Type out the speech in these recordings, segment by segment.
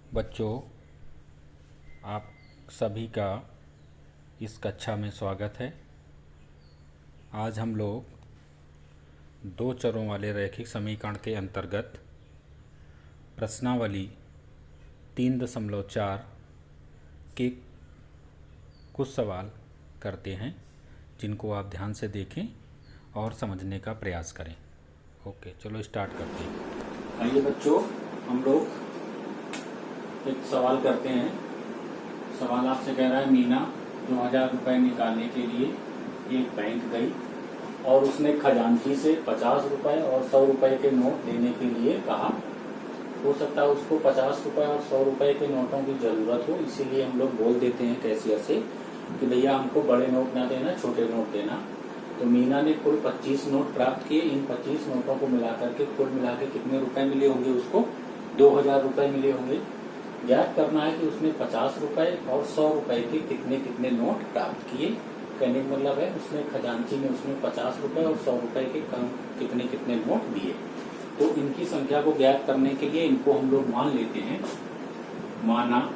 बच्चों, आप सभी का इस कक्षा में स्वागत है। आज हम लोग दो चरों वाले रैखिक समीकरण के अंतर्गत प्रश्नावली 3.4 के कुछ सवाल करते हैं, जिनको आप ध्यान से देखें और समझने का प्रयास करें। ओके, चलो स्टार्ट करते हैं। आइए बच्चों, हम लोग एक सवाल करते हैं। सवाल आपसे कह रहा है, मीना 2000 रुपये निकालने के लिए एक बैंक गई और उसने खजांची से 50 रुपये और 100 रुपये के नोट देने के लिए कहा। हो सकता है उसको 50 रुपये और 100 रुपये के नोटों की जरूरत हो, इसीलिए हम लोग बोल देते हैं कैशियर से कि भैया हमको बड़े नोट ना देना, छोटे नोट देना। तो मीना ने कुल 25 नोट प्राप्त किए। इन 25 नोटों को मिलाकर के कुल मिला के कितने रुपए मिले होंगे? उसको 2000 रुपये मिले होंगे। ज्ञात करना है कि उसने 50 रुपए और 100 रुपए के कितने कितने नोट प्राप्त किए। कहने का मतलब है उसने खजांची में उसने 50 रुपए और 100 रुपए के कितने कितने नोट दिए। तो इनकी संख्या को ज्ञात करने के लिए इनको हम लोग मान लेते हैं। माना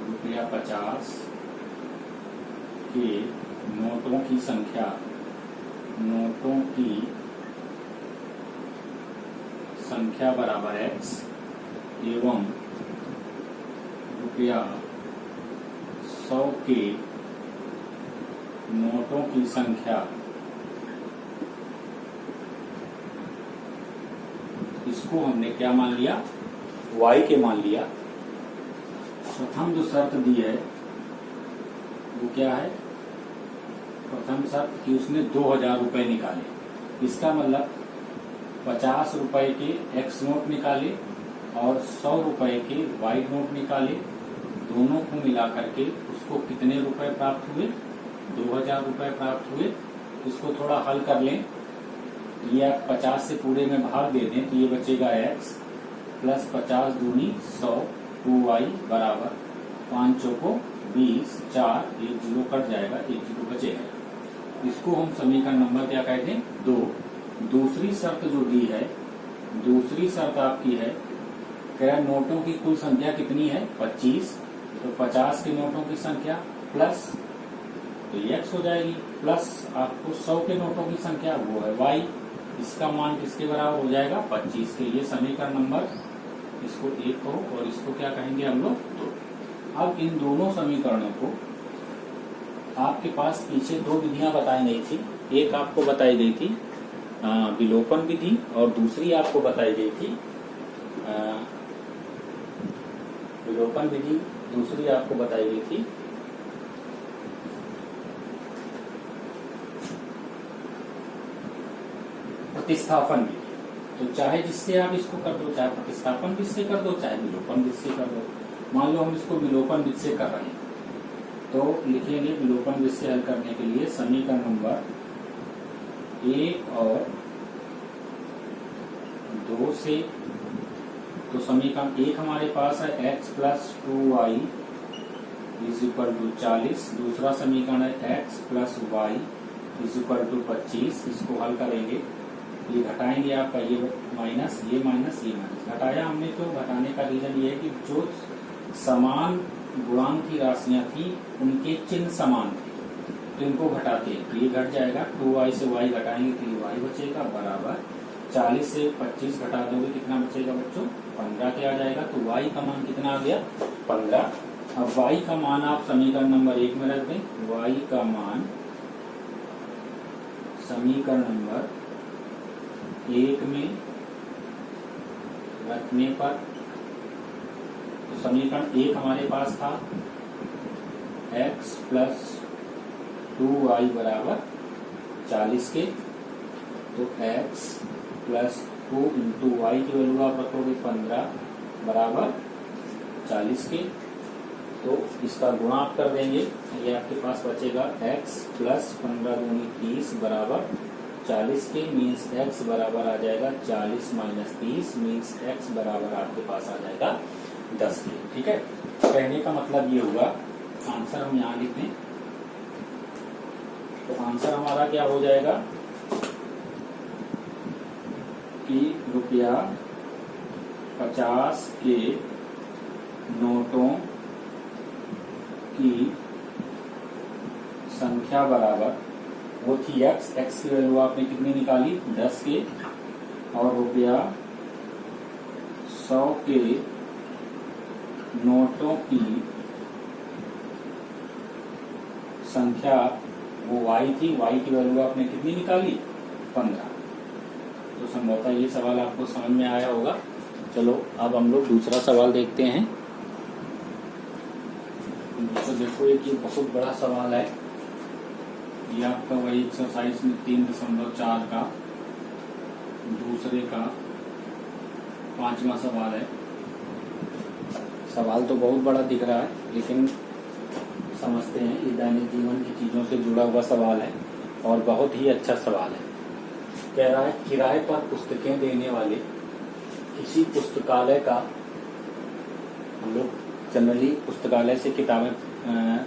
रुपया 50 के नोटों की संख्या बराबर x एवं रुपया 100 के नोटों की संख्या, इसको हमने क्या मान लिया? y के मान लिया। प्रथम जो शर्त दी है वो क्या है? प्रथम शर्त कि उसने 2000 रुपये निकाले। इसका मतलब 50 रुपए के एक्स नोट निकाले और 100 रुपए के वाई नोट निकाले। दोनों को मिला करके उसको कितने रुपए प्राप्त हुए? 2000 रुपए प्राप्त हुए। इसको थोड़ा हल कर लें। ये आप 50 से पूरे में भाग दे दें तो ये बचेगा x प्लस 50 दूनी 100 2y बराबर 5 चौको 20 4 1 जीरो कट जाएगा, 1 जीरो बचेगा। इसको हम समीकरण नंबर क्या कहते हैं? 2। दूसरी शर्त जो दी है, दूसरी शर्त आपकी है क्या? नोटों की कुल संख्या कितनी है? 25। तो 50 के नोटों की संख्या प्लस तो x हो जाएगी, प्लस आपको 100 के नोटों की संख्या वो है y। इसका मान किसके बराबर हो जाएगा? 25 के। ये समीकरण नंबर, इसको 1 कहो और इसको क्या कहेंगे हम लोग? 2। अब इन दोनों समीकरणों को आपके पास पीछे दो विधियां बताई गई थी। एक आपको बताई गई थी विलोपन विधि और दूसरी आपको बताई गई थी विलोपन विधि, दूसरी आपको बताई गई थी प्रतिस्थापन विधि। तो चाहे जिससे आप इसको कर दो, चाहे प्रतिस्थापन विधि से कर दो, चाहे विलोपन विधि से कर दो। मान लो हम इसको विलोपन विधि से कर रहे हैं तो लिखेंगे विलोपन विधि से हल करने के लिए समीकरण नंबर 1 और 2 से। तो समीकरण 1 हमारे पास है x plus 2y is equal to 40। दूसरा समीकरण है x plus y is equal to 25। इसको हल करेंगे, ये घटाएंगे आपका ये माइनस ये माइनस ये माइनस। घटाया हमने तो घटाने का रीजन ये है कि जो समान गुणांक की राशियां थी उनके चिन्ह समान थे तो इनको घटाते हैं। ये घट जाएगा, 2y से y घटाएंगे तो ये y बचेगा बराबर 40 से 25 घटा दोगे कितना बचेगा बच्चों? 15 के आ जाएगा। तो y का मान कितना आ गया? 15। अब y का मान आप समीकरण नंबर 1 में रख दें। y का मान समीकरण नंबर 1 में रखने पर, तो समीकरण 1 हमारे पास था x प्लस 2y बराबर 40 के। तो x प्लस 2 इंटू वाई की वैल्यू आप रखोगे 15 बराबर 40 के। तो इसका गुणा आप कर देंगे, ये आपके पास बचेगा x प्लस 15 दूनी 30 बराबर 40 के। मीन्स x बराबर आ जाएगा 40 माइनस 30 मीन्स x बराबर आपके पास आ जाएगा 10 के। ठीक है, कहने का मतलब ये हुआ, आंसर हम यहाँ लिख दें तो आंसर हमारा क्या हो जाएगा? कि रुपया 50 के नोटों की संख्या बराबर, वो थी एक्स की वैल्यू आपने कितनी निकाली 10 के, और रुपया 100 के नोटों की संख्या वो y थी, y की वैल्यू आपने कितनी निकाली 15। तो संभवतः ये सवाल आपको समझ में आया होगा। चलो अब हम लोग दूसरा सवाल देखते हैं। तो देखो एक ये बहुत बड़ा सवाल है, ये आपका वही एक्सरसाइज में 3.4 का दूसरे का 5वां सवाल है। सवाल तो बहुत बड़ा दिख रहा है, लेकिन समझते हैं ये दैनिक जीवन की चीजों से जुड़ा हुआ सवाल है और बहुत ही अच्छा सवाल है। कह रहा है किराए पर पुस्तकें देने वाले किसी पुस्तकालय का, हम लोग जनरली पुस्तकालय से किताबें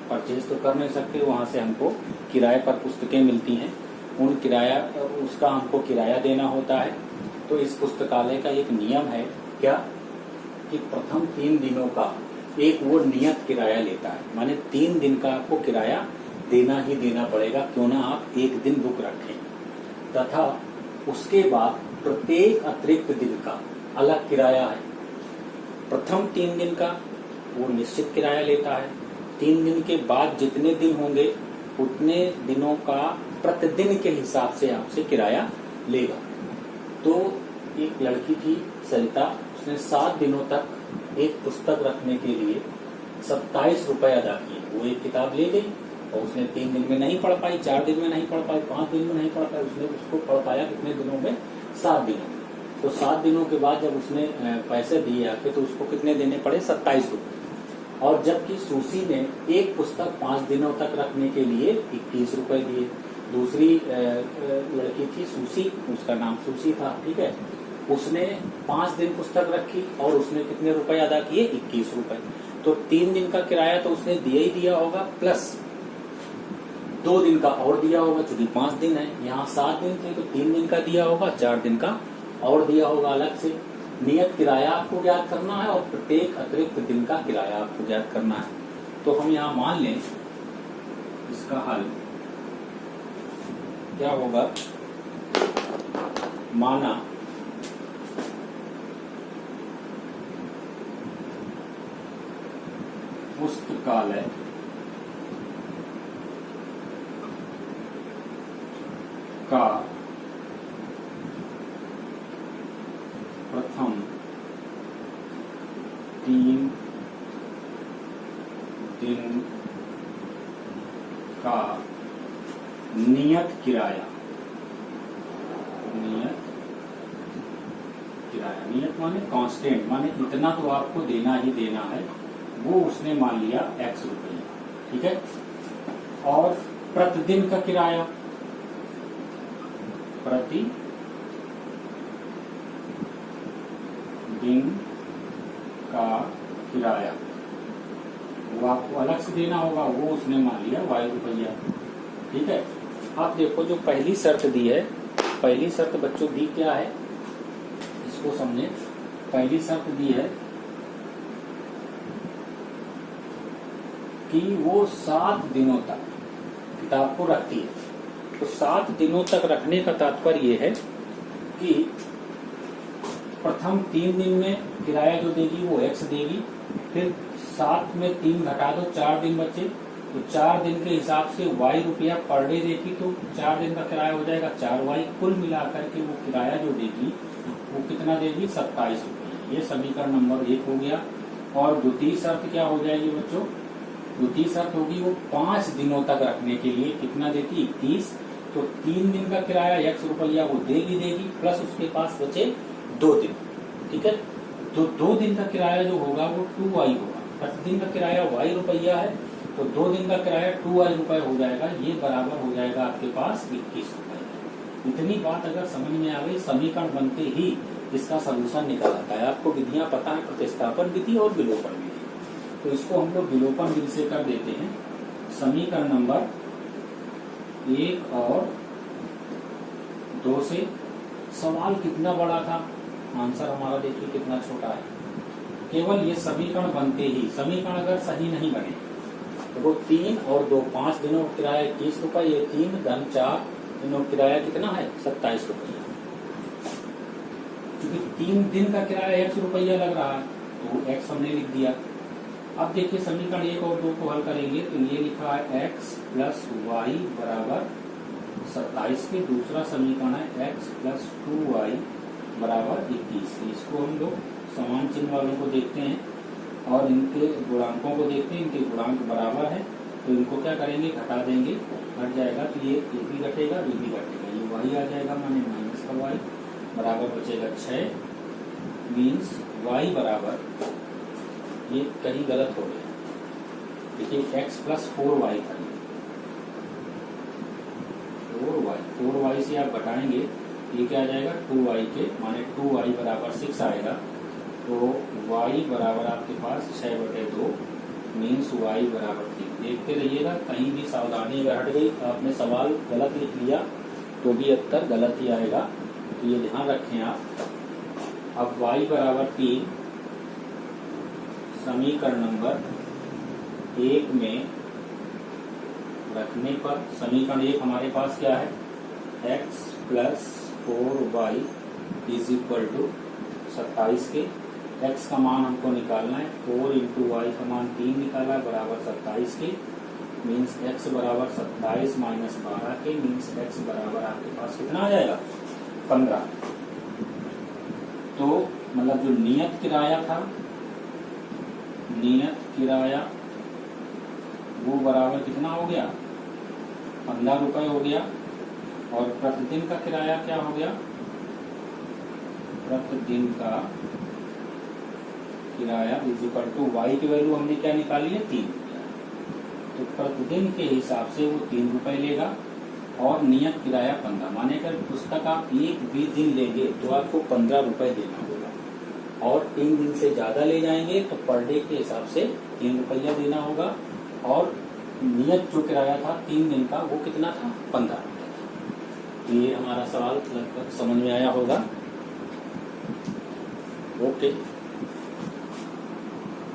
परचेज तो कर नहीं सकते, वहां से हमको किराए पर पुस्तकें मिलती हैं, उन किराया उसका हमको किराया देना होता है। तो इस पुस्तकालय का एक नियम है क्या कि प्रथम 3 दिनों का एक वो नियत किराया लेता है, माने 3 दिन का आपको किराया देना ही देना पड़ेगा, क्यों ना आप एक दिन बुक रखें, तथा उसके बाद प्रत्येक अतिरिक्त दिन का अलग किराया है। प्रथम 3 दिन का वो निश्चित किराया लेता है, 3 दिन के बाद जितने दिन होंगे उतने दिनों का प्रतिदिन के हिसाब से आपसे किराया लेगा। तो एक लड़की थी सरिता, उसने 7 दिनों तक एक पुस्तक रखने के लिए 27 रुपए अदा किए। वो एक किताब ले गई और उसने 3 दिन में नहीं पढ़ पाई, 4 दिन में नहीं पढ़ पाई, 5 दिन में नहीं पढ़ पाई, उसने उसको पढ़ पाया कितने दिनों में 7 दिनों में। तो 7 दिनों के बाद जब उसने पैसे दिए आके तो उसको कितने देने पड़े 27 रुपए। और जबकि सुशी ने एक पुस्तक 5 दिनों तक रखने के लिए 21 रुपए दिए। दूसरी लड़की थी सुशी, उसका नाम सुशी था, ठीक है, उसने 5 दिन पुस्तक रखी और उसने कितने रुपए अदा किए 21 रुपए। तो 3 दिन का किराया तो उसने दिया ही दिया होगा, प्लस 2 दिन का और दिया होगा, चूंकि 5 दिन है, यहाँ 7 दिन थे तो 3 दिन का दिया होगा, 4 दिन का और दिया होगा अलग से। नियत किराया आपको ज्ञात करना है और प्रत्येक अतिरिक्त दिन का किराया आपको ज्ञात करना है। तो हम यहाँ मान लें इसका हल क्या होगा, माना पुस्तकालय का प्रथम 3 दिन का नियत किराया, नियत माने कांस्टेंट, माने इतना तो आपको देना ही देना है, वो उसने मान लिया x रुपये, ठीक है। और प्रतिदिन का किराया, प्रति दिन का किराया वो आपको अलग से देना होगा, वो उसने मान लिया y रुपया, ठीक है। आप देखो जो पहली शर्त दी है, पहली शर्त बच्चों दी क्या है, इसको समझे। पहली शर्त दी है कि वो 7 दिनों तक किताब को रखती है। तो 7 दिनों तक रखने का तात्पर्य ये है कि प्रथम 3 दिन में किराया जो देगी वो x देगी, फिर 7 में 3 घटा दो, 4 दिन बचे, तो 4 दिन के हिसाब से y रुपया पर डे देगी, तो 4 दिन का किराया हो जाएगा 4y। कुल मिलाकर के वो किराया जो देगी वो कितना देगी 27 रुपये। ये समीकरण नंबर 1 हो गया। और द्वितीय शर्त क्या हो जाएगी बच्चों, द्वितीय शर्त होगी वो 5 दिनों तक रखने के लिए कितना देती 21। तो 3 दिन का किराया x रुपया वो देगी, प्लस उसके पास बचे 2 दिन, ठीक है। तो 2 दिन का किराया जो होगा वो 2y होगा। प्रतिदिन का किराया y रुपया है, तो 2 दिन का किराया 2y रुपये हो जाएगा, ये बराबर हो जाएगा आपके पास 21 रुपए। इतनी बात अगर समझ में आ गई, समीकरण बनते ही इसका सलूशन निकल आता है। आपको विधियां पता है, प्रतिस्थापन विधि और विलोपन विधि, तो इसको हम लोग विलोपन विधि से कर देते हैं। समीकरण नंबर 1 और 2 से सवाल कितना बड़ा था, आंसर हमारा देखिए कितना छोटा है। केवल ये समीकरण बनते ही, समीकरण अगर सही नहीं बने तो वो 3 और 2, 5 दिनों का किराया 21 रुपये, ये 3 धन 4 दिनों का किराया कितना है 27 रुपया। क्योंकि 3 दिन का किराया 100 रुपया लग रहा है तो वो एक्स हमने लिख दिया। अब देखिए समीकरण 1 और 2 को हल करेंगे तो ये लिखा है x प्लस वाई बराबर 27 के, दूसरा समीकरण है x प्लस 2y बराबर 21। इसको हम लोग समान चिन्ह वालों को देखते हैं और इनके गुणांकों को देखते हैं, इनके गुणांक बराबर है तो इनको क्या करेंगे, घटा देंगे, घट जाएगा तो ये भी घटेगा, ये भी घटेगा, ये y आ जाएगा माने माइनस का y बराबर बचेगा 6, मीन्स y बराबर, ये कहीं गलत हो गया, देखिए x प्लस 4y था, 4y से आप घटाएंगे ये क्या आ जाएगा 2y के, माने 2y बराबर 6 आएगा तो y बराबर आपके पास 6/2 मीन्स y बराबर 3। देखते रहिएगा, कहीं भी सावधानी अगर हट गई आपने सवाल गलत लिख लिया तो भी उत्तर गलत ही आएगा, तो ये ध्यान रखें आप। अब y बराबर 3 समीकरण नंबर 1 में रखने पर, समीकरण 1 हमारे पास क्या है, x plus 4y is equal to 27 के, x का मान हमको निकालना है, 4 इंटू वाई का मान 3 निकाला बराबर 27 के, मीन्स x बराबर 27 माइनस 12 के, मीन्स x बराबर आपके पास कितना आ जाएगा 15। तो मतलब जो नियत किराया था, नियत किराया वो बराबर कितना हो गया 15 रुपए हो गया, और प्रतिदिन का किराया क्या हो गया, प्रतिदिन का किराया इज इक्वल टू वाई की वैल्यू हमने क्या निकाली है 3 रुपया, तो प्रतिदिन के हिसाब से वो 3 रुपए लेगा और नियत किराया 15, माने अगर पुस्तक आप एक भी दिन लेंगे तो आपको 15 रुपए देना होगा, और 3 दिन से ज्यादा ले जाएंगे तो पर डे के हिसाब से 3 रुपया देना होगा, और नियत जो किराया था 3 दिन का वो कितना था 15 रुपया। तो ये हमारा सवाल लगभग समझ में आया होगा। ओके।